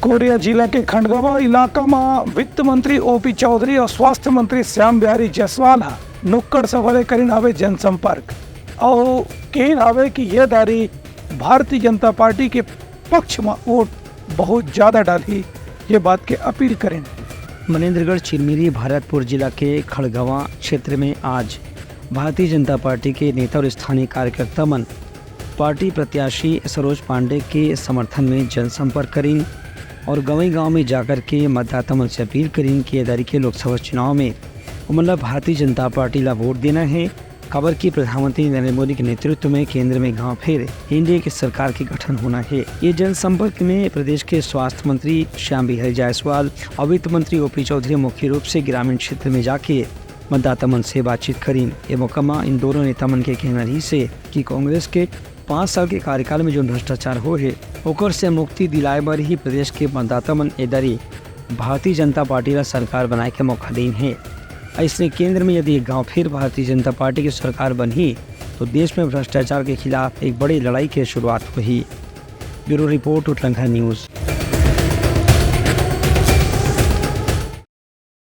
Korea जिला के खंडगवा इलाका में वित्त मंत्री ओपी चौधरी और स्वास्थ्य मंत्री श्याम बिहारी जायसवाल नुक्कड़ सभा करीन हवे जनसंपर्क और कहीन हवे कि ये दारी भारतीय जनता पार्टी के पक्ष में वोट बहुत ज़्यादा डाली, ये बात के अपील करें। मनेंद्रगढ़ चिरमिरी भरतपुर जिला के खड़गवा क्षेत्र में आज भारतीय जनता पार्टी के नेता और स्थानीय कार्यकर्ता मन पार्टी प्रत्याशी सरोज पांडे के समर्थन में जनसंपर्क करीन और गाँव में जाकर के मतदाता मन से अपील करीन कि यदारी के लोकसभा चुनाव में मतलब भारतीय जनता पार्टी ला वोट देना है। खबर की प्रधानमंत्री नरेंद्र मोदी के नेतृत्व में केंद्र में गांव फिर एनडीए की सरकार के गठन होना है। ये जनसंपर्क में प्रदेश के स्वास्थ्य मंत्री श्याम बिहारी जायसवाल और वित्त मंत्री ओपी चौधरी मुख्य रूप से ग्रामीण क्षेत्र में जाके मतदाता मन से बातचीत करीन। ये मौका में इन दोनों नेता मन के कहना रही से कि कांग्रेस के 5 साल के कार्यकाल में जो भ्रष्टाचार हो है ओकर से मुक्ति दिलाए बर ही प्रदेश के मतदाता मन एदारी भारतीय जनता पार्टी ला सरकार बनाए के मौका देन है। ऐसे केंद्र में यदि गांव फिर भारतीय जनता पार्टी की सरकार बनी तो देश में भ्रष्टाचार के खिलाफ एक बड़ी लड़ाई की शुरुआत हुई। ब्यूरो रिपोर्ट उटलंघा न्यूज़।